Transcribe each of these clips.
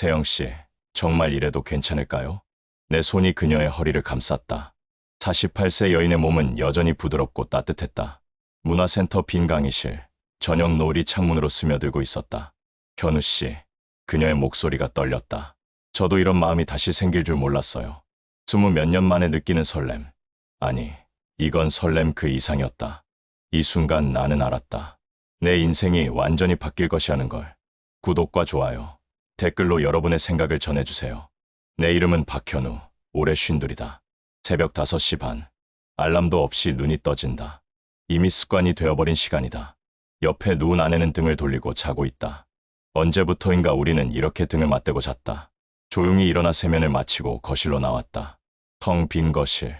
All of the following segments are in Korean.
태영 씨, 정말 이래도 괜찮을까요? 내 손이 그녀의 허리를 감쌌다. 48세 여인의 몸은 여전히 부드럽고 따뜻했다. 문화센터 빈 강의실, 저녁 노을이 창문으로 스며들고 있었다. 현우 씨, 그녀의 목소리가 떨렸다. 저도 이런 마음이 다시 생길 줄 몰랐어요. 20몇 년 만에 느끼는 설렘. 아니, 이건 설렘 그 이상이었다. 이 순간 나는 알았다. 내 인생이 완전히 바뀔 것이라는 걸. 구독과 좋아요, 댓글로 여러분의 생각을 전해주세요. 내 이름은 박현우, 올해 52이다. 새벽 5시 반. 알람도 없이 눈이 떠진다. 이미 습관이 되어버린 시간이다. 옆에 누운 아내는 등을 돌리고 자고 있다. 언제부터인가 우리는 이렇게 등을 맞대고 잤다. 조용히 일어나 세면을 마치고 거실로 나왔다. 텅 빈 거실.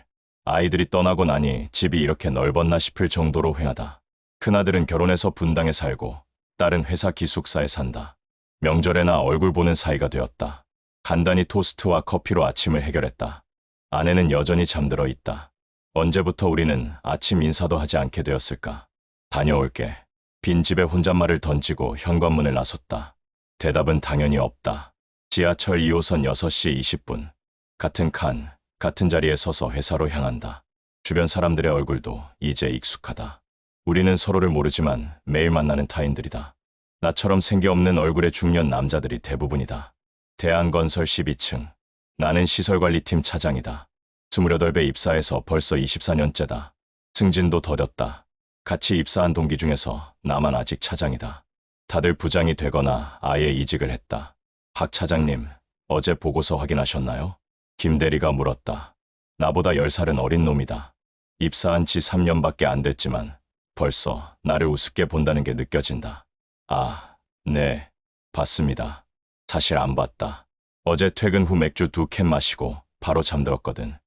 아이들이 떠나고 나니 집이 이렇게 넓었나 싶을 정도로 회하다. 큰아들은 결혼해서 분당에 살고 딸은 회사 기숙사에 산다. 명절에나 얼굴 보는 사이가 되었다. 간단히 토스트와 커피로 아침을 해결했다. 아내는 여전히 잠들어 있다. 언제부터 우리는 아침 인사도 하지 않게 되었을까? 다녀올게. 빈 집에 혼잣말을 던지고 현관문을 나섰다. 대답은 당연히 없다. 지하철 2호선 6시 20분. 같은 칸, 같은 자리에 서서 회사로 향한다. 주변 사람들의 얼굴도 이제 익숙하다. 우리는 서로를 모르지만 매일 만나는 타인들이다. 나처럼 생기 없는 얼굴의 중년 남자들이 대부분이다. 대한건설 12층. 나는 시설관리팀 차장이다. 28배 입사해서 벌써 24년째다. 승진도 더뎠다. 같이 입사한 동기 중에서 나만 아직 차장이다. 다들 부장이 되거나 아예 이직을 했다. 박 차장님, 어제 보고서 확인하셨나요? 김 대리가 물었다. 나보다 10살은 어린 놈이다. 입사한 지 3년밖에 안 됐지만 벌써 나를 우습게 본다는 게 느껴진다. 아, 네, 봤습니다. 사실 안 봤다. 어제 퇴근 후 맥주 2캔 마시고 바로 잠들었거든.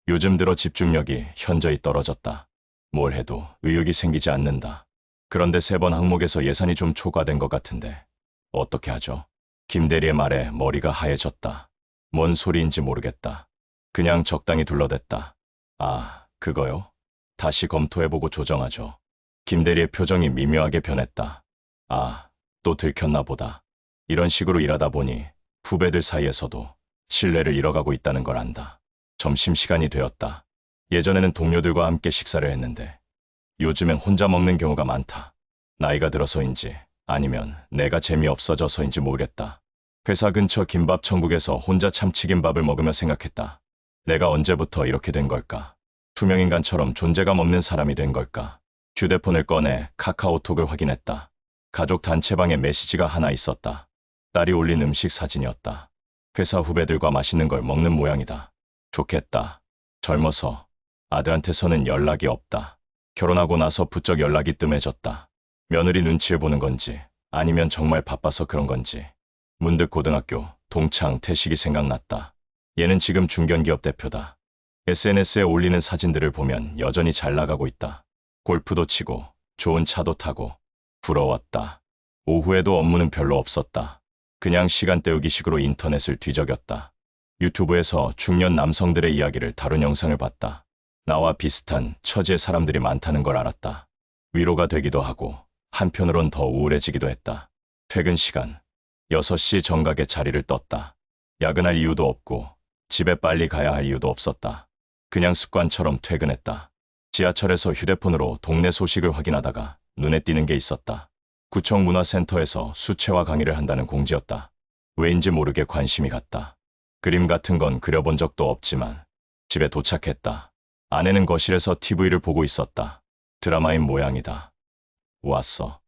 요즘 들어 집중력이 현저히 떨어졌다. 뭘 해도 의욕이 생기지 않는다. 그런데 3번 항목에서 예산이 좀 초과된 것 같은데 어떻게 하죠? 김 대리의 말에 머리가 하얘졌다. 뭔 소리인지 모르겠다. 그냥 적당히 둘러댔다. 아, 그거요? 다시 검토해보고 조정하죠. 김 대리의 표정이 미묘하게 변했다. 아, 또 들켰나 보다. 이런 식으로 일하다 보니 후배들 사이에서도 신뢰를 잃어가고 있다는 걸 안다. 점심시간이 되었다. 예전에는 동료들과 함께 식사를 했는데 요즘엔 혼자 먹는 경우가 많다. 나이가 들어서인지 아니면 내가 재미없어져서인지 모르겠다. 회사 근처 김밥 천국에서 혼자 참치김밥을 먹으며 생각했다. 내가 언제부터 이렇게 된 걸까? 투명인간처럼 존재감 없는 사람이 된 걸까? 휴대폰을 꺼내 카카오톡을 확인했다. 가족 단체방에 메시지가 하나 있었다. 딸이 올린 음식 사진이었다. 회사 후배들과 맛있는 걸 먹는 모양이다. 좋겠다. 젊어서. 아들한테서는 연락이 없다. 결혼하고 나서 부쩍 연락이 뜸해졌다. 며느리 눈치를 보는 건지 아니면 정말 바빠서 그런 건지. 문득 고등학교 동창 태식이 생각났다. 얘는 지금 중견기업 대표다. SNS에 올리는 사진들을 보면 여전히 잘 나가고 있다. 골프도 치고 좋은 차도 타고. 부러웠다. 오후에도 업무는 별로 없었다. 그냥 시간 때우기식으로 인터넷을 뒤적였다. 유튜브에서 중년 남성들의 이야기를 다룬 영상을 봤다. 나와 비슷한 처지의 사람들이 많다는 걸 알았다. 위로가 되기도 하고 한편으론 더 우울해지기도 했다. 퇴근 시간. 6시 정각에 자리를 떴다. 야근할 이유도 없고 집에 빨리 가야 할 이유도 없었다. 그냥 습관처럼 퇴근했다. 지하철에서 휴대폰으로 동네 소식을 확인하다가 눈에 띄는 게 있었다. 구청 문화센터에서 수채화 강의를 한다는 공지였다. 왜인지 모르게 관심이 갔다. 그림 같은 건 그려본 적도 없지만 집에 도착했다. 아내는 거실에서 TV를 보고 있었다. 드라마인 모양이다. 왔어.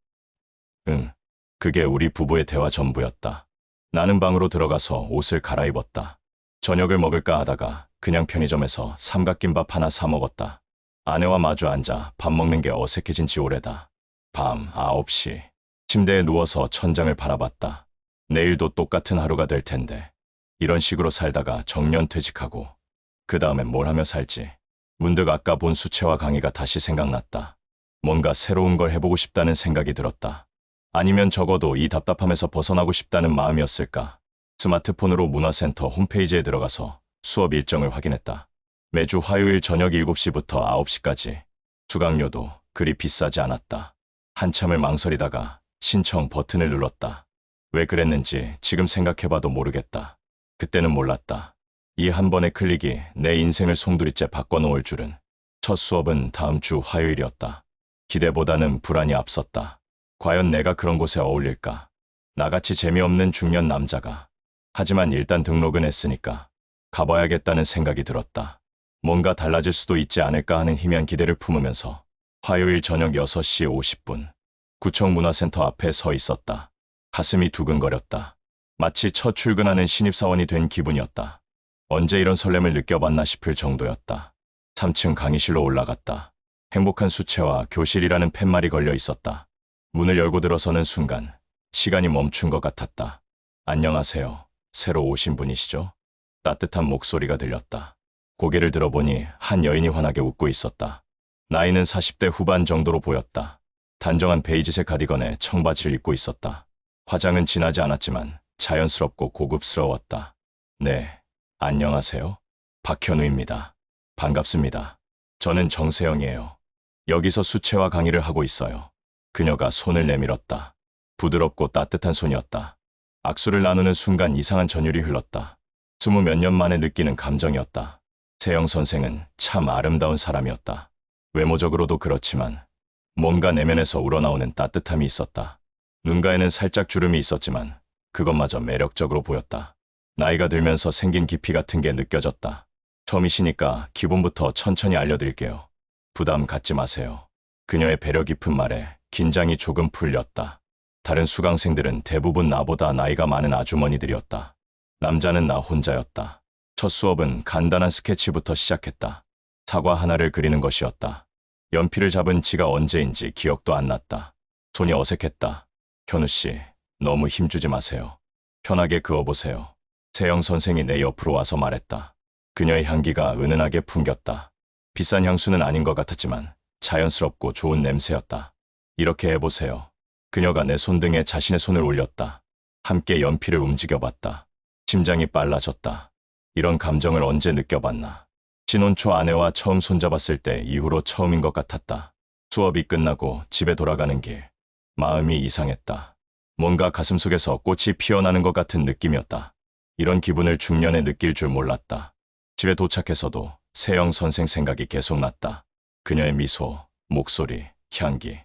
응. 그게 우리 부부의 대화 전부였다. 나는 방으로 들어가서 옷을 갈아입었다. 저녁을 먹을까 하다가 그냥 편의점에서 삼각김밥 하나 사 먹었다. 아내와 마주 앉아 밥 먹는 게 어색해진 지 오래다. 밤 9시. 침대에 누워서 천장을 바라봤다. 내일도 똑같은 하루가 될 텐데. 이런 식으로 살다가 정년퇴직하고 그 다음엔 뭘 하며 살지. 문득 아까 본 수채화 강의가 다시 생각났다. 뭔가 새로운 걸 해보고 싶다는 생각이 들었다. 아니면 적어도 이 답답함에서 벗어나고 싶다는 마음이었을까. 스마트폰으로 문화센터 홈페이지에 들어가서 수업 일정을 확인했다. 매주 화요일 저녁 7시부터 9시까지. 수강료도 그리 비싸지 않았다. 한참을 망설이다가 신청 버튼을 눌렀다. 왜 그랬는지 지금 생각해봐도 모르겠다. 그때는 몰랐다. 이 한 번의 클릭이 내 인생을 송두리째 바꿔놓을 줄은. 첫 수업은 다음 주 화요일이었다. 기대보다는 불안이 앞섰다. 과연 내가 그런 곳에 어울릴까? 나같이 재미없는 중년 남자가. 하지만 일단 등록은 했으니까 가봐야겠다는 생각이 들었다. 뭔가 달라질 수도 있지 않을까 하는 희미한 기대를 품으면서 화요일 저녁 6시 50분 구청 문화센터 앞에 서 있었다. 가슴이 두근거렸다. 마치 첫 출근하는 신입사원이 된 기분이었다. 언제 이런 설렘을 느껴봤나 싶을 정도였다. 3층 강의실로 올라갔다. 행복한 수채화 교실이라는 팻말이 걸려 있었다. 문을 열고 들어서는 순간 시간이 멈춘 것 같았다. 안녕하세요. 새로 오신 분이시죠? 따뜻한 목소리가 들렸다. 고개를 들어보니 한 여인이 환하게 웃고 있었다. 나이는 40대 후반 정도로 보였다. 단정한 베이지색 가디건에 청바지를 입고 있었다. 화장은 진하지 않았지만 자연스럽고 고급스러웠다. 네, 안녕하세요. 박현우입니다. 반갑습니다. 저는 정세영이에요. 여기서 수채화 강의를 하고 있어요. 그녀가 손을 내밀었다. 부드럽고 따뜻한 손이었다. 악수를 나누는 순간 이상한 전율이 흘렀다. 20몇 년 만에 느끼는 감정이었다. 세영 선생은 참 아름다운 사람이었다. 외모적으로도 그렇지만 뭔가 내면에서 우러나오는 따뜻함이 있었다. 눈가에는 살짝 주름이 있었지만 그것마저 매력적으로 보였다. 나이가 들면서 생긴 깊이 같은 게 느껴졌다. 처음이시니까 기본부터 천천히 알려드릴게요. 부담 갖지 마세요. 그녀의 배려 깊은 말에 긴장이 조금 풀렸다. 다른 수강생들은 대부분 나보다 나이가 많은 아주머니들이었다. 남자는 나 혼자였다. 첫 수업은 간단한 스케치부터 시작했다. 사과 하나를 그리는 것이었다. 연필을 잡은 지가 언제인지 기억도 안 났다. 손이 어색했다. 현우 씨, 너무 힘주지 마세요. 편하게 그어보세요. 세영 선생이 내 옆으로 와서 말했다. 그녀의 향기가 은은하게 풍겼다. 비싼 향수는 아닌 것 같았지만 자연스럽고 좋은 냄새였다. 이렇게 해보세요. 그녀가 내 손등에 자신의 손을 올렸다. 함께 연필을 움직여봤다. 심장이 빨라졌다. 이런 감정을 언제 느껴봤나. 신혼 초 아내와 처음 손잡았을 때 이후로 처음인 것 같았다. 수업이 끝나고 집에 돌아가는 길. 마음이 이상했다. 뭔가 가슴속에서 꽃이 피어나는 것 같은 느낌이었다. 이런 기분을 중년에 느낄 줄 몰랐다. 집에 도착해서도 세영 선생 생각이 계속 났다. 그녀의 미소, 목소리, 향기.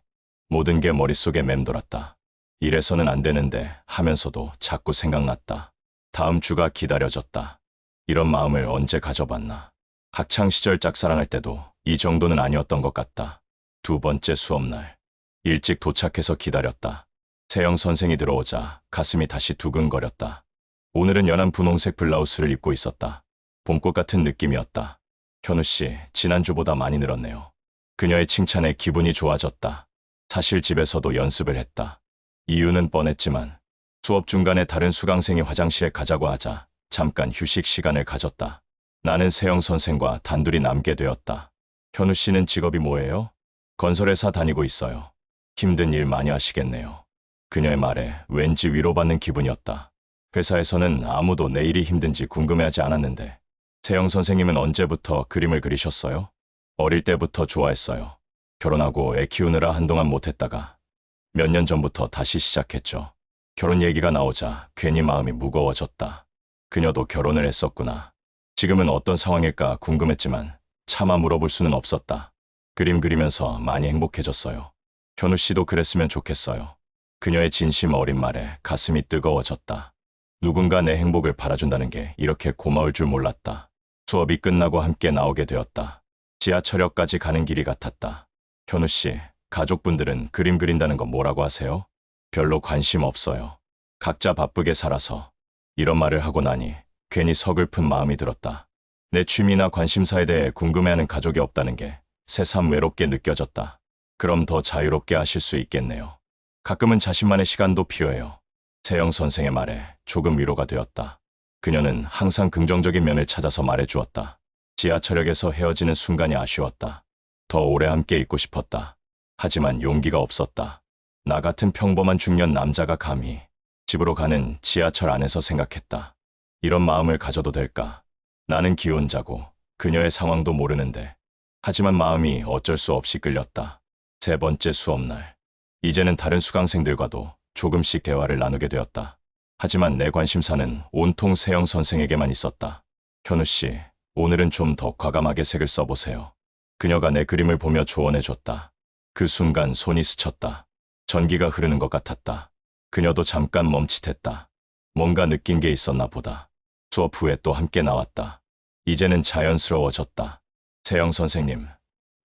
모든 게 머릿속에 맴돌았다. 이래서는 안 되는데 하면서도 자꾸 생각났다. 다음 주가 기다려졌다. 이런 마음을 언제 가져봤나. 학창시절 짝사랑할 때도 이 정도는 아니었던 것 같다. 두 번째 수업날. 일찍 도착해서 기다렸다. 세영 선생이 들어오자 가슴이 다시 두근거렸다. 오늘은 연한 분홍색 블라우스를 입고 있었다. 봄꽃 같은 느낌이었다. 현우 씨, 지난주보다 많이 늘었네요. 그녀의 칭찬에 기분이 좋아졌다. 사실 집에서도 연습을 했다. 이유는 뻔했지만 수업 중간에 다른 수강생이 화장실에 가자고 하자 잠깐 휴식 시간을 가졌다. 나는 세영 선생과 단둘이 남게 되었다. 현우 씨는 직업이 뭐예요? 건설회사 다니고 있어요. 힘든 일 많이 하시겠네요. 그녀의 말에 왠지 위로받는 기분이었다. 회사에서는 아무도 내 일이 힘든지 궁금해하지 않았는데 세영 선생님은 언제부터 그림을 그리셨어요? 어릴 때부터 좋아했어요. 결혼하고 애 키우느라 한동안 못했다가 몇 년 전부터 다시 시작했죠. 결혼 얘기가 나오자 괜히 마음이 무거워졌다. 그녀도 결혼을 했었구나. 지금은 어떤 상황일까 궁금했지만 차마 물어볼 수는 없었다. 그림 그리면서 많이 행복해졌어요. 현우 씨도 그랬으면 좋겠어요. 그녀의 진심 어린 말에 가슴이 뜨거워졌다. 누군가 내 행복을 바라준다는 게 이렇게 고마울 줄 몰랐다. 수업이 끝나고 함께 나오게 되었다. 지하철역까지 가는 길이 같았다. 현우 씨, 가족분들은 그림 그린다는 거 뭐라고 하세요? 별로 관심 없어요. 각자 바쁘게 살아서. 이런 말을 하고 나니 괜히 서글픈 마음이 들었다. 내 취미나 관심사에 대해 궁금해하는 가족이 없다는 게 새삼 외롭게 느껴졌다. 그럼 더 자유롭게 하실 수 있겠네요. 가끔은 자신만의 시간도 필요해요. 세영 선생의 말에 조금 위로가 되었다. 그녀는 항상 긍정적인 면을 찾아서 말해주었다. 지하철역에서 헤어지는 순간이 아쉬웠다. 더 오래 함께 있고 싶었다. 하지만 용기가 없었다. 나 같은 평범한 중년 남자가 감히 집으로 가는 지하철 안에서 생각했다. 이런 마음을 가져도 될까? 나는 기혼자고 그녀의 상황도 모르는데. 하지만 마음이 어쩔 수 없이 끌렸다. 세 번째 수업날. 이제는 다른 수강생들과도 조금씩 대화를 나누게 되었다. 하지만 내 관심사는 온통 세영 선생에게만 있었다. 현우 씨, 오늘은 좀 더 과감하게 색을 써보세요. 그녀가 내 그림을 보며 조언해줬다. 그 순간 손이 스쳤다. 전기가 흐르는 것 같았다. 그녀도 잠깐 멈칫했다. 뭔가 느낀 게 있었나 보다. 수업 후에 또 함께 나왔다. 이제는 자연스러워졌다. 세영 선생님,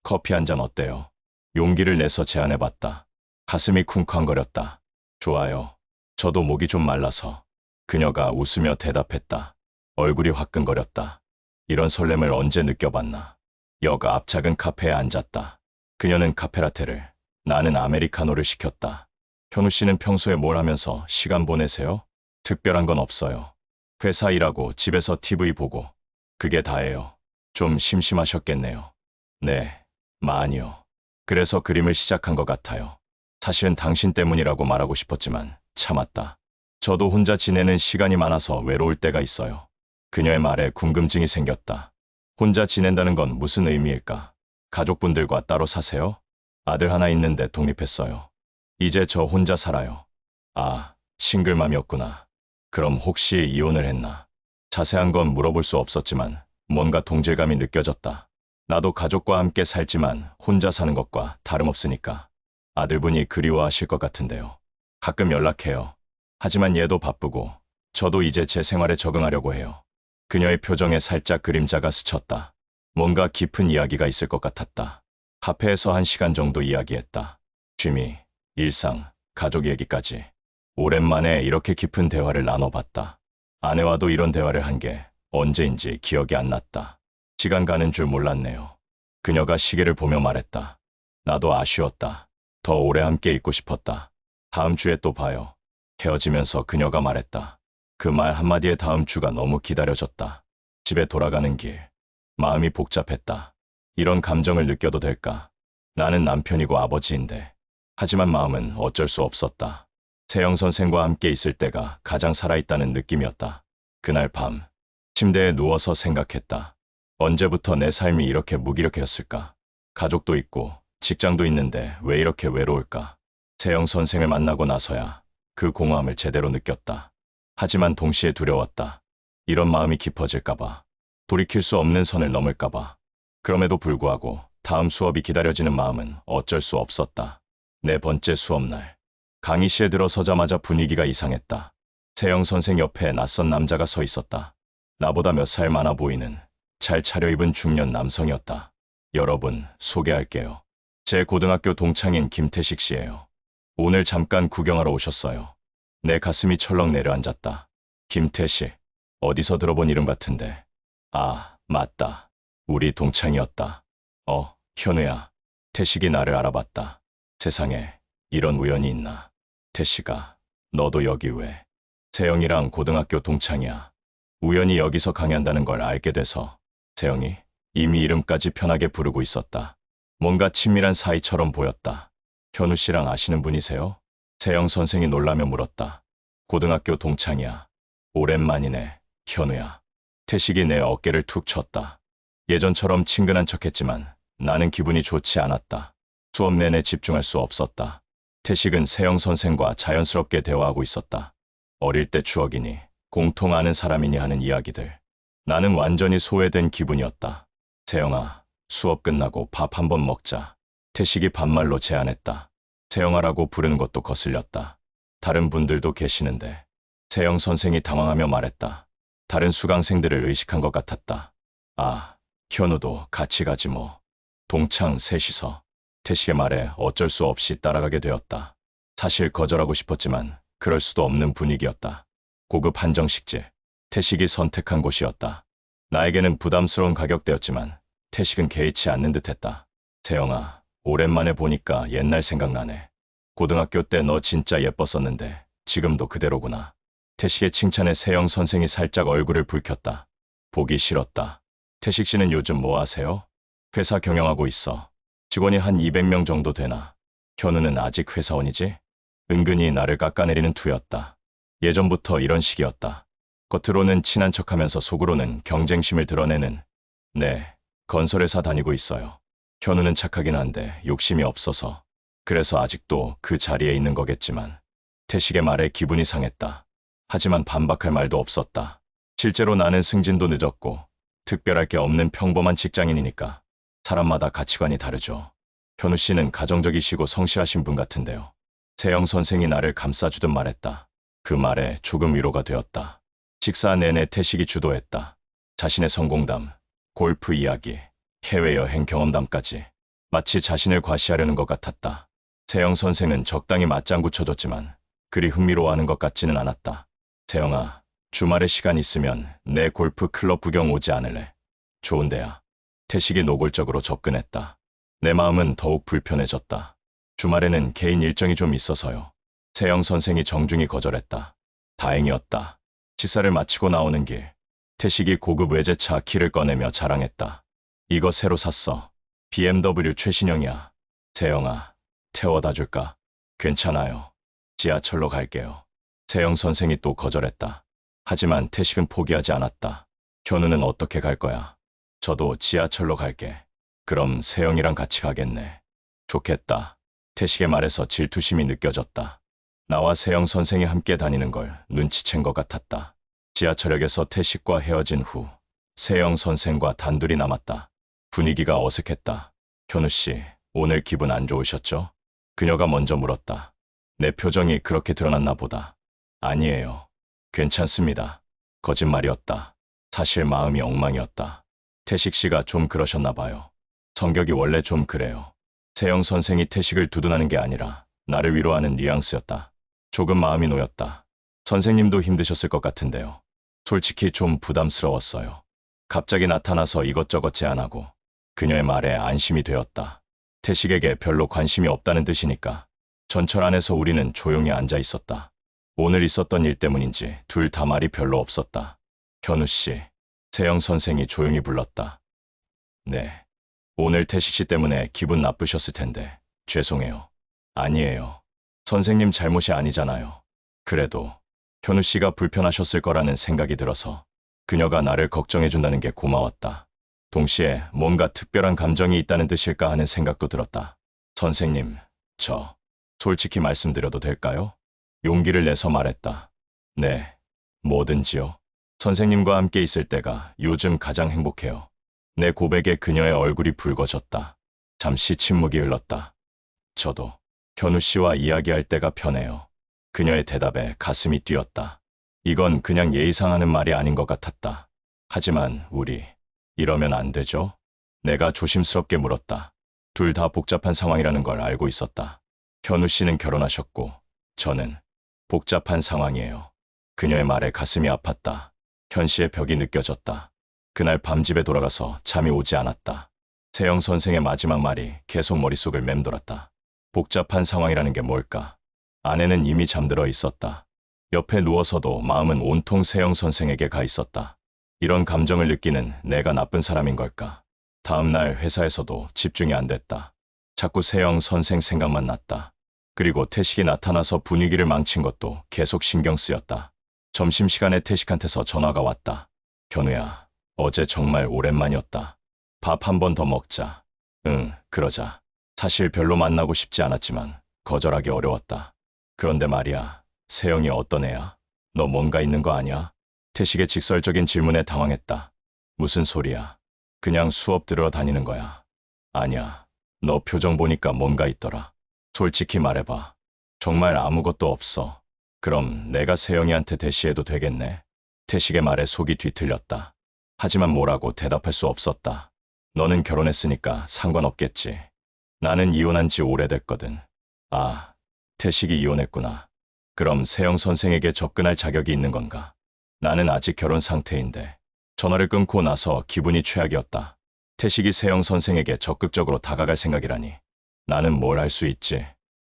커피 한 잔 어때요? 용기를 내서 제안해봤다. 가슴이 쿵쾅거렸다. 좋아요. 저도 목이 좀 말라서. 그녀가 웃으며 대답했다. 얼굴이 화끈거렸다. 이런 설렘을 언제 느껴봤나. 역 앞 작은 카페에 앉았다. 그녀는 카페라테를, 나는 아메리카노를 시켰다. 현우 씨는 평소에 뭘 하면서 시간 보내세요? 특별한 건 없어요. 회사 일하고 집에서 TV 보고. 그게 다예요. 좀 심심하셨겠네요. 네, 많이요. 그래서 그림을 시작한 것 같아요. 사실은 당신 때문이라고 말하고 싶었지만 참았다. 저도 혼자 지내는 시간이 많아서 외로울 때가 있어요. 그녀의 말에 궁금증이 생겼다. 혼자 지낸다는 건 무슨 의미일까? 가족분들과 따로 사세요? 아들 하나 있는데 독립했어요. 이제 저 혼자 살아요. 아, 싱글맘이었구나. 그럼 혹시 이혼을 했나? 자세한 건 물어볼 수 없었지만 뭔가 동질감이 느껴졌다. 나도 가족과 함께 살지만 혼자 사는 것과 다름없으니까. 아들분이 그리워하실 것 같은데요. 가끔 연락해요. 하지만 얘도 바쁘고 저도 이제 제 생활에 적응하려고 해요. 그녀의 표정에 살짝 그림자가 스쳤다. 뭔가 깊은 이야기가 있을 것 같았다. 카페에서 1시간 정도 이야기했다. 취미, 일상, 가족 얘기까지. 오랜만에 이렇게 깊은 대화를 나눠봤다. 아내와도 이런 대화를 한 게 언제인지 기억이 안 났다. 시간 가는 줄 몰랐네요. 그녀가 시계를 보며 말했다. 나도 아쉬웠다. 더 오래 함께 있고 싶었다. 다음 주에 또 봐요. 헤어지면서 그녀가 말했다. 그 말 한마디에 다음 주가 너무 기다려졌다. 집에 돌아가는 길. 마음이 복잡했다. 이런 감정을 느껴도 될까? 나는 남편이고 아버지인데. 하지만 마음은 어쩔 수 없었다. 세영 선생과 함께 있을 때가 가장 살아있다는 느낌이었다. 그날 밤, 침대에 누워서 생각했다. 언제부터 내 삶이 이렇게 무기력해졌을까? 가족도 있고 직장도 있는데 왜 이렇게 외로울까? 세영 선생을 만나고 나서야 그 공허함을 제대로 느꼈다. 하지만 동시에 두려웠다. 이런 마음이 깊어질까봐. 돌이킬 수 없는 선을 넘을까봐. 그럼에도 불구하고 다음 수업이 기다려지는 마음은 어쩔 수 없었다. 4번째 수업날. 강의실에 들어서자마자 분위기가 이상했다. 세영 선생 옆에 낯선 남자가 서 있었다. 나보다 몇 살 많아 보이는 잘 차려입은 중년 남성이었다. 여러분, 소개할게요. 제 고등학교 동창인 김태식 씨예요. 오늘 잠깐 구경하러 오셨어요. 내 가슴이 철렁 내려앉았다. 김태식, 어디서 들어본 이름 같은데. 아, 맞다. 우리 동창이었다. 현우야. 태식이 나를 알아봤다. 세상에 이런 우연이 있나. 태식아, 너도 여기 왜? 세영이랑 고등학교 동창이야. 우연히 여기서 강의한다는 걸 알게 돼서. 세영이 이미 이름까지 편하게 부르고 있었다. 뭔가 친밀한 사이처럼 보였다. 현우 씨랑 아시는 분이세요? 세영 선생이 놀라며 물었다. 고등학교 동창이야. 오랜만이네, 현우야. 태식이 내 어깨를 툭 쳤다. 예전처럼 친근한 척했지만 나는 기분이 좋지 않았다. 수업 내내 집중할 수 없었다. 태식은 세영 선생과 자연스럽게 대화하고 있었다. 어릴 때 추억이니, 공통 아는 사람이니 하는 이야기들. 나는 완전히 소외된 기분이었다. 세영아, 수업 끝나고 밥 한번 먹자. 태식이 반말로 제안했다. 세영아라고 부르는 것도 거슬렸다. 다른 분들도 계시는데. 세영 선생이 당황하며 말했다. 다른 수강생들을 의식한 것 같았다. 아, 현우도 같이 가지 뭐. 동창 셋이서. 태식의 말에 어쩔 수 없이 따라가게 되었다. 사실 거절하고 싶었지만 그럴 수도 없는 분위기였다. 고급 한정식집. 태식이 선택한 곳이었다. 나에게는 부담스러운 가격대였지만 태식은 개의치 않는 듯했다. 세영아, 오랜만에 보니까 옛날 생각나네. 고등학교 때 너 진짜 예뻤었는데 지금도 그대로구나. 태식의 칭찬에 세영 선생이 살짝 얼굴을 붉혔다. 보기 싫었다. 태식 씨는 요즘 뭐 하세요? 회사 경영하고 있어. 직원이 한 200명 정도 되나. 현우는 아직 회사원이지? 은근히 나를 깎아내리는 투였다. 예전부터 이런 식이었다. 겉으로는 친한 척하면서 속으로는 경쟁심을 드러내는. 네, 건설회사 다니고 있어요. 현우는 착하긴 한데 욕심이 없어서. 그래서 아직도 그 자리에 있는 거겠지만. 태식의 말에 기분이 상했다. 하지만 반박할 말도 없었다. 실제로 나는 승진도 늦었고 특별할 게 없는 평범한 직장인이니까 사람마다 가치관이 다르죠. 현우 씨는 가정적이시고 성실하신 분 같은데요. 세영 선생이 나를 감싸주듯 말했다. 그 말에 조금 위로가 되었다. 식사 내내 태식이 주도했다. 자신의 성공담, 골프 이야기, 해외여행 경험담까지 마치 자신을 과시하려는 것 같았다. 세영 선생은 적당히 맞장구 쳐줬지만 그리 흥미로워하는 것 같지는 않았다. 세영아, 주말에 시간 있으면 내 골프 클럽 구경 오지 않을래? 좋은데야. 태식이 노골적으로 접근했다. 내 마음은 더욱 불편해졌다. 주말에는 개인 일정이 좀 있어서요. 세영 선생이 정중히 거절했다. 다행이었다. 식사를 마치고 나오는 길, 태식이 고급 외제차 키를 꺼내며 자랑했다. 이거 새로 샀어. BMW 최신형이야. 세영아, 태워다 줄까? 괜찮아요. 지하철로 갈게요. 세영 선생이 또 거절했다. 하지만 태식은 포기하지 않았다. 현우는 어떻게 갈 거야? 저도 지하철로 갈게. 그럼 세영이랑 같이 가겠네. 좋겠다. 태식의 말에서 질투심이 느껴졌다. 나와 세영 선생이 함께 다니는 걸 눈치챈 것 같았다. 지하철역에서 태식과 헤어진 후 세영 선생과 단둘이 남았다. 분위기가 어색했다. 현우 씨, 오늘 기분 안 좋으셨죠? 그녀가 먼저 물었다. 내 표정이 그렇게 드러났나 보다. 아니에요. 괜찮습니다. 거짓말이었다. 사실 마음이 엉망이었다. 태식 씨가 좀 그러셨나 봐요. 성격이 원래 좀 그래요. 세영 선생이 태식을 두둔하는 게 아니라 나를 위로하는 뉘앙스였다. 조금 마음이 놓였다. 선생님도 힘드셨을 것 같은데요. 솔직히 좀 부담스러웠어요. 갑자기 나타나서 이것저것 제안하고 그녀의 말에 안심이 되었다. 태식에게 별로 관심이 없다는 뜻이니까. 전철 안에서 우리는 조용히 앉아 있었다. 오늘 있었던 일 때문인지 둘 다 말이 별로 없었다. 현우 씨, 세영 선생이 조용히 불렀다. 네. 오늘 태식 씨 때문에 기분 나쁘셨을 텐데 죄송해요. 아니에요. 선생님 잘못이 아니잖아요. 그래도 현우 씨가 불편하셨을 거라는 생각이 들어서 그녀가 나를 걱정해준다는 게 고마웠다. 동시에 뭔가 특별한 감정이 있다는 뜻일까 하는 생각도 들었다. 선생님, 저 솔직히 말씀드려도 될까요? 용기를 내서 말했다. 네, 뭐든지요. 선생님과 함께 있을 때가 요즘 가장 행복해요. 내 고백에 그녀의 얼굴이 붉어졌다. 잠시 침묵이 흘렀다. 저도 현우 씨와 이야기할 때가 편해요. 그녀의 대답에 가슴이 뛰었다. 이건 그냥 예의상 하는 말이 아닌 것 같았다. 하지만 우리 이러면 안 되죠? 내가 조심스럽게 물었다. 둘 다 복잡한 상황이라는 걸 알고 있었다. 현우 씨는 결혼하셨고 저는 복잡한 상황이에요. 그녀의 말에 가슴이 아팠다. 현실의 벽이 느껴졌다. 그날 밤 집에 돌아가서 잠이 오지 않았다. 세영 선생의 마지막 말이 계속 머릿속을 맴돌았다. 복잡한 상황이라는 게 뭘까? 아내는 이미 잠들어 있었다. 옆에 누워서도 마음은 온통 세영 선생에게 가 있었다. 이런 감정을 느끼는 내가 나쁜 사람인 걸까? 다음 날 회사에서도 집중이 안 됐다. 자꾸 세영 선생 생각만 났다. 그리고 태식이 나타나서 분위기를 망친 것도 계속 신경 쓰였다. 점심시간에 태식한테서 전화가 왔다. 현우야, 어제 정말 오랜만이었다. 밥 한 번 더 먹자. 응, 그러자. 사실 별로 만나고 싶지 않았지만 거절하기 어려웠다. 그런데 말이야, 세영이 어떤 애야? 너 뭔가 있는 거 아니야? 태식의 직설적인 질문에 당황했다. 무슨 소리야? 그냥 수업 들으러 다니는 거야. 아니야, 너 표정 보니까 뭔가 있더라. 솔직히 말해봐. 정말 아무것도 없어. 그럼 내가 세영이한테 대시해도 되겠네? 태식의 말에 속이 뒤틀렸다. 하지만 뭐라고 대답할 수 없었다. 너는 결혼했으니까 상관없겠지. 나는 이혼한 지 오래됐거든. 아, 태식이 이혼했구나. 그럼 세영 선생에게 접근할 자격이 있는 건가? 나는 아직 결혼 상태인데. 전화를 끊고 나서 기분이 최악이었다. 태식이 세영 선생에게 적극적으로 다가갈 생각이라니. 나는 뭘 할 수 있지?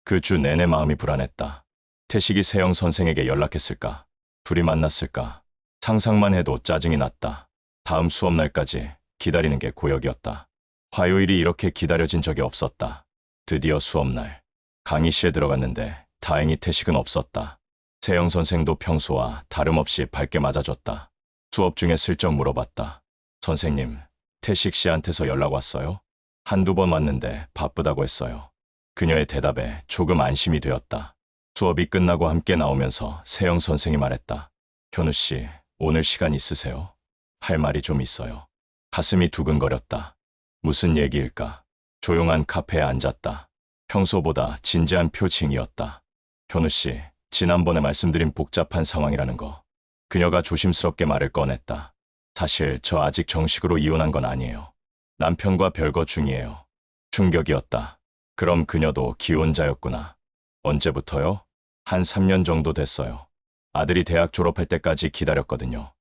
그 주 내내 마음이 불안했다. 태식이 세영 선생에게 연락했을까? 둘이 만났을까? 상상만 해도 짜증이 났다. 다음 수업날까지 기다리는 게 고역이었다. 화요일이 이렇게 기다려진 적이 없었다. 드디어 수업날. 강의실에 들어갔는데 다행히 태식은 없었다. 세영 선생도 평소와 다름없이 밝게 맞아줬다. 수업 중에 슬쩍 물어봤다. 선생님, 태식 씨한테서 연락 왔어요? 한두 번 왔는데 바쁘다고 했어요. 그녀의 대답에 조금 안심이 되었다. 수업이 끝나고 함께 나오면서 세영 선생이 말했다. 현우 씨, 오늘 시간 있으세요? 할 말이 좀 있어요. 가슴이 두근거렸다. 무슨 얘기일까? 조용한 카페에 앉았다. 평소보다 진지한 표情이었다. 현우 씨, 지난번에 말씀드린 복잡한 상황이라는 거. 그녀가 조심스럽게 말을 꺼냈다. 사실 저 아직 정식으로 이혼한 건 아니에요. 남편과 별거 중이에요. 충격이었다. 그럼 그녀도 기혼자였구나. 언제부터요? 한 3년 정도 됐어요. 아들이 대학 졸업할 때까지 기다렸거든요.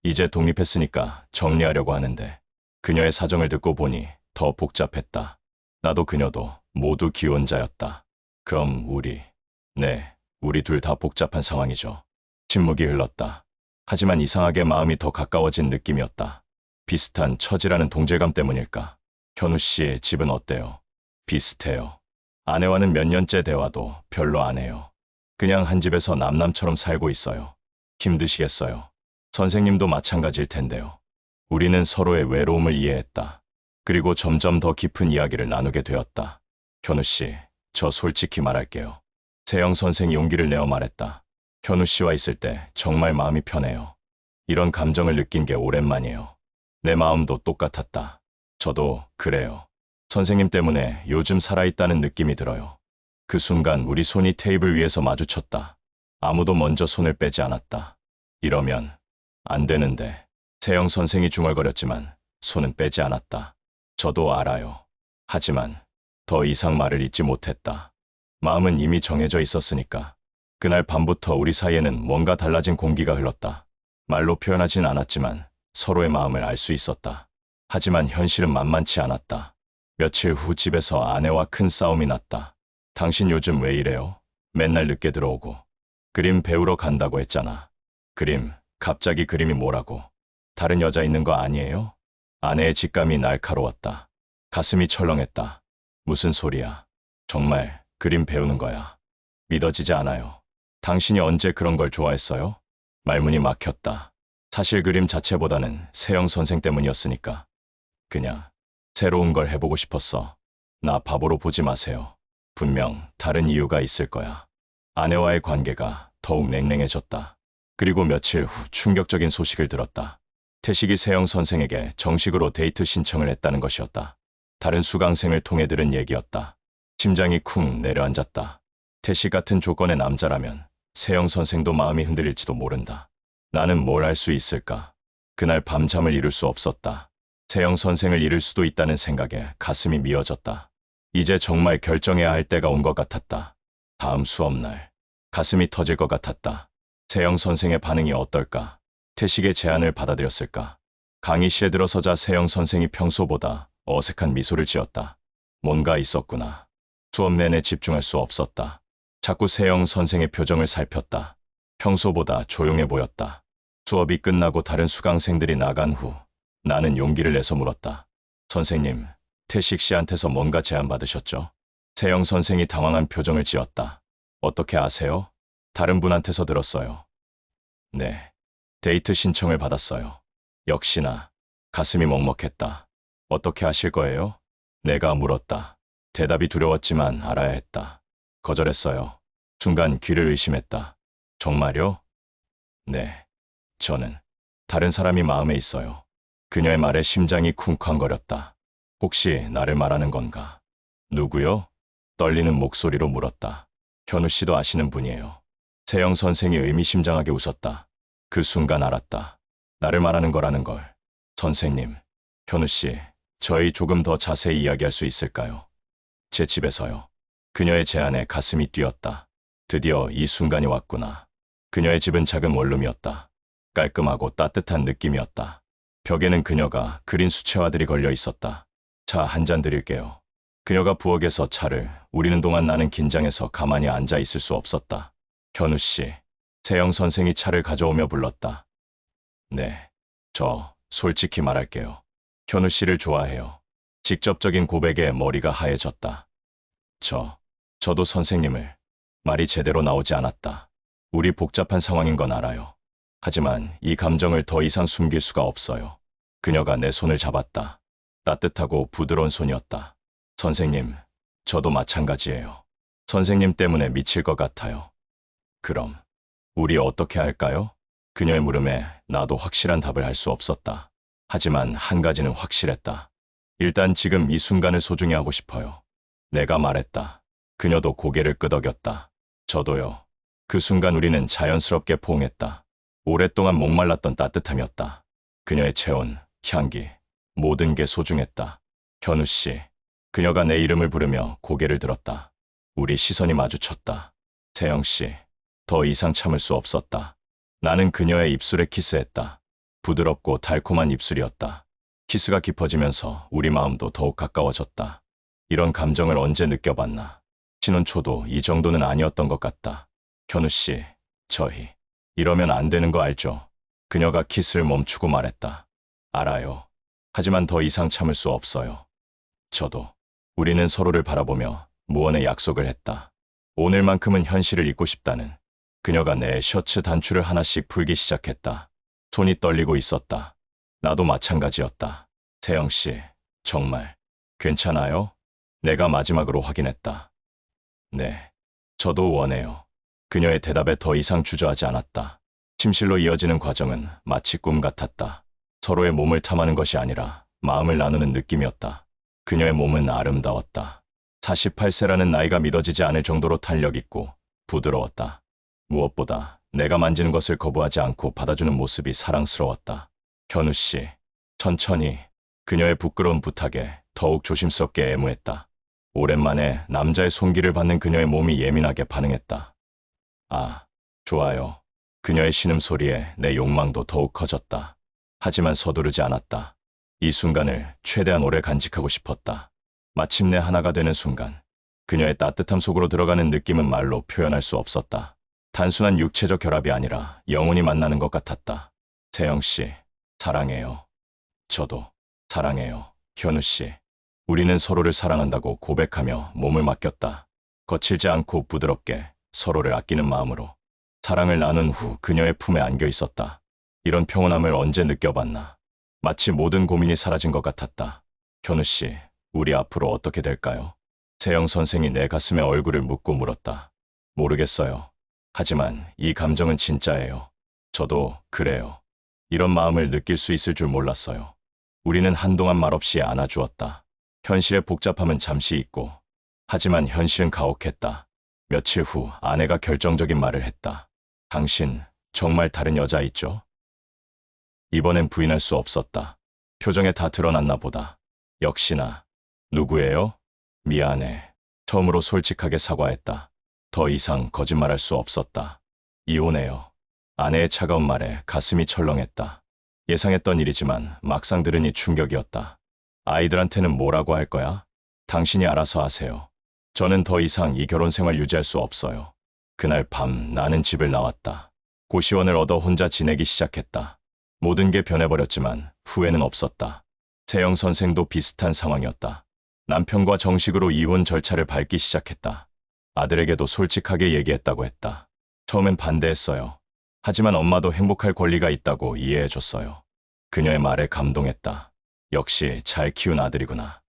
이제 독립했으니까 정리하려고 하는데 그녀의 사정을 듣고 보니 더 복잡했다. 나도 그녀도 모두 기혼자였다. 그럼 네, 우리 둘 다 복잡한 상황이죠. 침묵이 흘렀다. 하지만 이상하게 마음이 더 가까워진 느낌이었다. 비슷한 처지라는 동질감 때문일까? 현우 씨의 집은 어때요? 비슷해요. 아내와는 몇 년째 대화도 별로 안 해요. 그냥 한 집에서 남남처럼 살고 있어요. 힘드시겠어요. 선생님도 마찬가지일 텐데요. 우리는 서로의 외로움을 이해했다. 그리고 점점 더 깊은 이야기를 나누게 되었다. 현우 씨, 저 솔직히 말할게요. 세영 선생이 용기를 내어 말했다. 현우 씨와 있을 때 정말 마음이 편해요. 이런 감정을 느낀 게 오랜만이에요. 내 마음도 똑같았다. 저도 그래요. 선생님 때문에 요즘 살아있다는 느낌이 들어요. 그 순간 우리 손이 테이블 위에서 마주쳤다. 아무도 먼저 손을 빼지 않았다. 이러면 안 되는데. 세영 선생이 중얼거렸지만 손은 빼지 않았다. 저도 알아요. 하지만 더 이상 말을 잇지 못했다. 마음은 이미 정해져 있었으니까. 그날 밤부터 우리 사이에는 뭔가 달라진 공기가 흘렀다. 말로 표현하진 않았지만 서로의 마음을 알 수 있었다. 하지만 현실은 만만치 않았다. 며칠 후 집에서 아내와 큰 싸움이 났다. 당신 요즘 왜 이래요? 맨날 늦게 들어오고. 그림 배우러 간다고 했잖아. 그림, 갑자기 그림이 뭐라고? 다른 여자 있는 거 아니에요? 아내의 직감이 날카로웠다. 가슴이 철렁했다. 무슨 소리야? 정말 그림 배우는 거야. 믿어지지 않아요. 당신이 언제 그런 걸 좋아했어요? 말문이 막혔다. 사실 그림 자체보다는 세영 선생 때문이었으니까. 그냥 새로운 걸 해보고 싶었어. 나 바보로 보지 마세요. 분명 다른 이유가 있을 거야. 아내와의 관계가 더욱 냉랭해졌다. 그리고 며칠 후 충격적인 소식을 들었다. 태식이 세영 선생에게 정식으로 데이트 신청을 했다는 것이었다. 다른 수강생을 통해 들은 얘기였다. 심장이 쿵 내려앉았다. 태식 같은 조건의 남자라면 세영 선생도 마음이 흔들릴지도 모른다. 나는 뭘 할 수 있을까? 그날 밤잠을 이룰 수 없었다. 세영 선생을 잃을 수도 있다는 생각에 가슴이 미어졌다. 이제 정말 결정해야 할 때가 온 것 같았다. 다음 수업날 가슴이 터질 것 같았다. 세영 선생의 반응이 어떨까? 태식의 제안을 받아들였을까? 강의실에 들어서자 세영 선생이 평소보다 어색한 미소를 지었다. 뭔가 있었구나. 수업 내내 집중할 수 없었다. 자꾸 세영 선생의 표정을 살폈다. 평소보다 조용해 보였다. 수업이 끝나고 다른 수강생들이 나간 후 나는 용기를 내서 물었다. 선생님, 태식 씨한테서 뭔가 제안 받으셨죠? 세영 선생이 당황한 표정을 지었다. 어떻게 아세요? 다른 분한테서 들었어요. 네, 데이트 신청을 받았어요. 역시나 가슴이 먹먹했다. 어떻게 하실 거예요? 내가 물었다. 대답이 두려웠지만 알아야 했다. 거절했어요. 순간 귀를 의심했다. 정말요? 네, 저는 다른 사람이 마음에 있어요. 그녀의 말에 심장이 쿵쾅거렸다. 혹시 나를 말하는 건가? 누구요? 떨리는 목소리로 물었다. 현우 씨도 아시는 분이에요. 세영 선생이 의미심장하게 웃었다. 그 순간 알았다. 나를 말하는 거라는 걸. 선생님, 현우 씨, 저희 조금 더 자세히 이야기할 수 있을까요? 제 집에서요. 그녀의 제안에 가슴이 뛰었다. 드디어 이 순간이 왔구나. 그녀의 집은 작은 원룸이었다. 깔끔하고 따뜻한 느낌이었다. 벽에는 그녀가 그린 수채화들이 걸려 있었다. 차 한 잔 드릴게요. 그녀가 부엌에서 차를 우리는 동안 나는 긴장해서 가만히 앉아 있을 수 없었다. 현우 씨, 세영 선생이 차를 가져오며 불렀다. 네, 저 솔직히 말할게요. 현우 씨를 좋아해요. 직접적인 고백에 머리가 하얘졌다. 저도 선생님을. 말이 제대로 나오지 않았다. 우리 복잡한 상황인 건 알아요. 하지만 이 감정을 더 이상 숨길 수가 없어요. 그녀가 내 손을 잡았다. 따뜻하고 부드러운 손이었다. 선생님, 저도 마찬가지예요. 선생님 때문에 미칠 것 같아요. 그럼 우리 어떻게 할까요? 그녀의 물음에 나도 확실한 답을 할 수 없었다. 하지만 한 가지는 확실했다. 일단 지금 이 순간을 소중히 하고 싶어요. 내가 말했다. 그녀도 고개를 끄덕였다. 저도요. 그 순간 우리는 자연스럽게 포옹했다. 오랫동안 목말랐던 따뜻함이었다. 그녀의 체온, 향기, 모든 게 소중했다. 현우 씨. 그녀가 내 이름을 부르며 고개를 들었다. 우리 시선이 마주쳤다. 태영 씨. 더 이상 참을 수 없었다. 나는 그녀의 입술에 키스했다. 부드럽고 달콤한 입술이었다. 키스가 깊어지면서 우리 마음도 더욱 가까워졌다. 이런 감정을 언제 느껴봤나. 신혼 초도 이 정도는 아니었던 것 같다. 현우 씨, 저희 이러면 안 되는 거 알죠? 그녀가 키스를 멈추고 말했다. 알아요. 하지만 더 이상 참을 수 없어요. 저도. 우리는 서로를 바라보며 무언의 약속을 했다. 오늘만큼은 현실을 잊고 싶다는. 그녀가 내 셔츠 단추를 하나씩 풀기 시작했다. 손이 떨리고 있었다. 나도 마찬가지였다. 태영 씨, 정말 괜찮아요? 내가 마지막으로 확인했다. 네, 저도 원해요. 그녀의 대답에 더 이상 주저하지 않았다. 침실로 이어지는 과정은 마치 꿈 같았다. 서로의 몸을 탐하는 것이 아니라 마음을 나누는 느낌이었다. 그녀의 몸은 아름다웠다. 48세라는 나이가 믿어지지 않을 정도로 탄력 있고 부드러웠다. 무엇보다 내가 만지는 것을 거부하지 않고 받아주는 모습이 사랑스러웠다. 현우 씨, 천천히. 그녀의 부끄러운 부탁에 더욱 조심스럽게 애무했다. 오랜만에 남자의 손길을 받는 그녀의 몸이 예민하게 반응했다. 아, 좋아요. 그녀의 신음소리에 내 욕망도 더욱 커졌다. 하지만 서두르지 않았다. 이 순간을 최대한 오래 간직하고 싶었다. 마침내 하나가 되는 순간, 그녀의 따뜻함 속으로 들어가는 느낌은 말로 표현할 수 없었다. 단순한 육체적 결합이 아니라 영혼이 만나는 것 같았다. 태영 씨, 사랑해요. 저도 사랑해요. 현우 씨. 우리는 서로를 사랑한다고 고백하며 몸을 맡겼다. 거칠지 않고 부드럽게 서로를 아끼는 마음으로. 사랑을 나눈 후 그녀의 품에 안겨 있었다. 이런 평온함을 언제 느껴봤나. 마치 모든 고민이 사라진 것 같았다. 현우 씨, 우리 앞으로 어떻게 될까요? 태영 선생이 내 가슴에 얼굴을 묻고 물었다. 모르겠어요. 하지만 이 감정은 진짜예요. 저도 그래요. 이런 마음을 느낄 수 있을 줄 몰랐어요. 우리는 한동안 말없이 안아주었다. 현실의 복잡함은 잠시 잊고. 하지만 현실은 가혹했다. 며칠 후 아내가 결정적인 말을 했다. 당신 정말 다른 여자 있죠? 이번엔 부인할 수 없었다. 표정에 다 드러났나 보다. 역시나. 누구예요? 미안해. 처음으로 솔직하게 사과했다. 더 이상 거짓말할 수 없었다. 이혼해요. 아내의 차가운 말에 가슴이 철렁했다. 예상했던 일이지만 막상 들으니 충격이었다. 아이들한테는 뭐라고 할 거야? 당신이 알아서 하세요. 저는 더 이상 이 결혼 생활 유지할 수 없어요. 그날 밤 나는 집을 나왔다. 고시원을 얻어 혼자 지내기 시작했다. 모든 게 변해버렸지만 후회는 없었다. 태영 선생도 비슷한 상황이었다. 남편과 정식으로 이혼 절차를 밟기 시작했다. 아들에게도 솔직하게 얘기했다고 했다. 처음엔 반대했어요. 하지만 엄마도 행복할 권리가 있다고 이해해줬어요. 그녀의 말에 감동했다. 역시 잘 키운 아들이구나.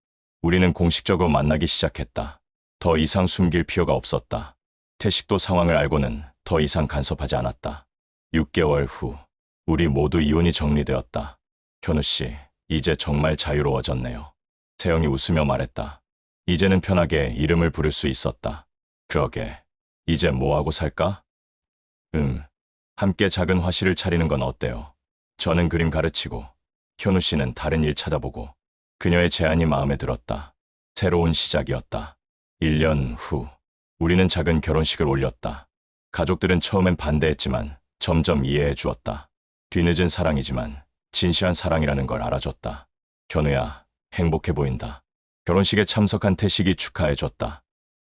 우리는 공식적으로 만나기 시작했다. 더 이상 숨길 필요가 없었다. 태식도 상황을 알고는 더 이상 간섭하지 않았다. 6개월 후, 우리 모두 이혼이 정리되었다. 현우 씨, 이제 정말 자유로워졌네요. 태영이 웃으며 말했다. 이제는 편하게 이름을 부를 수 있었다. 그러게, 이제 뭐하고 살까? 함께 작은 화실을 차리는 건 어때요? 저는 그림 가르치고, 현우 씨는 다른 일 찾아보고. 그녀의 제안이 마음에 들었다. 새로운 시작이었다. 1년 후, 우리는 작은 결혼식을 올렸다. 가족들은 처음엔 반대했지만 점점 이해해 주었다. 뒤늦은 사랑이지만 진실한 사랑이라는 걸 알아줬다. 현우야, 행복해 보인다. 결혼식에 참석한 태식이 축하해줬다.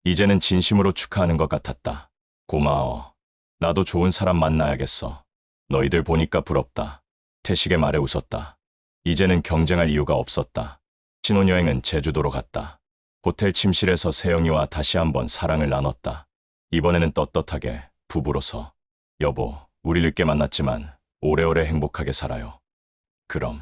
이제는 진심으로 축하하는 것 같았다. 고마워. 나도 좋은 사람 만나야겠어. 너희들 보니까 부럽다. 태식의 말에 웃었다. 이제는 경쟁할 이유가 없었다. 신혼여행은 제주도로 갔다. 호텔 침실에서 세영이와 다시 한번 사랑을 나눴다. 이번에는 떳떳하게 부부로서. 여보, 우리 늦게 만났지만 오래오래 행복하게 살아요. 그럼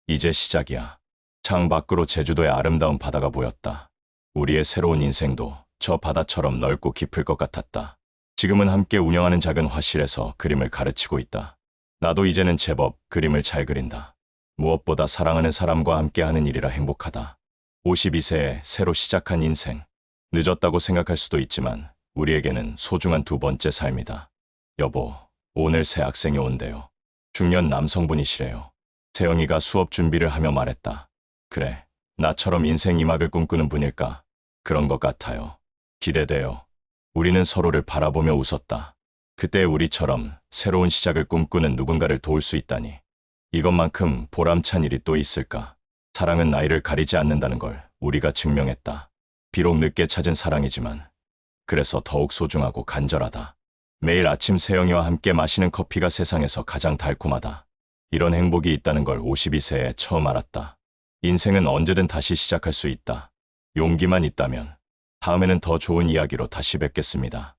이제 시작이야. 창 밖으로 제주도의 아름다운 바다가 보였다. 우리의 새로운 인생도 저 바다처럼 넓고 깊을 것 같았다. 지금은 함께 운영하는 작은 화실에서 그림을 가르치고 있다. 나도 이제는 제법 그림을 잘 그린다. 무엇보다 사랑하는 사람과 함께하는 일이라 행복하다. 52세에 새로 시작한 인생. 늦었다고 생각할 수도 있지만 우리에게는 소중한 두 번째 삶이다. 여보, 오늘 새 학생이 온대요. 중년 남성분이시래요. 세영이가 수업 준비를 하며 말했다. 그래, 나처럼 인생 2막을 꿈꾸는 분일까? 그런 것 같아요. 기대돼요. 우리는 서로를 바라보며 웃었다. 그때 우리처럼 새로운 시작을 꿈꾸는 누군가를 도울 수 있다니. 이것만큼 보람찬 일이 또 있을까? 사랑은 나이를 가리지 않는다는 걸 우리가 증명했다. 비록 늦게 찾은 사랑이지만 그래서 더욱 소중하고 간절하다. 매일 아침 세영이와 함께 마시는 커피가 세상에서 가장 달콤하다. 이런 행복이 있다는 걸 52세에 처음 알았다. 인생은 언제든 다시 시작할 수 있다. 용기만 있다면. 다음에는 더 좋은 이야기로 다시 뵙겠습니다.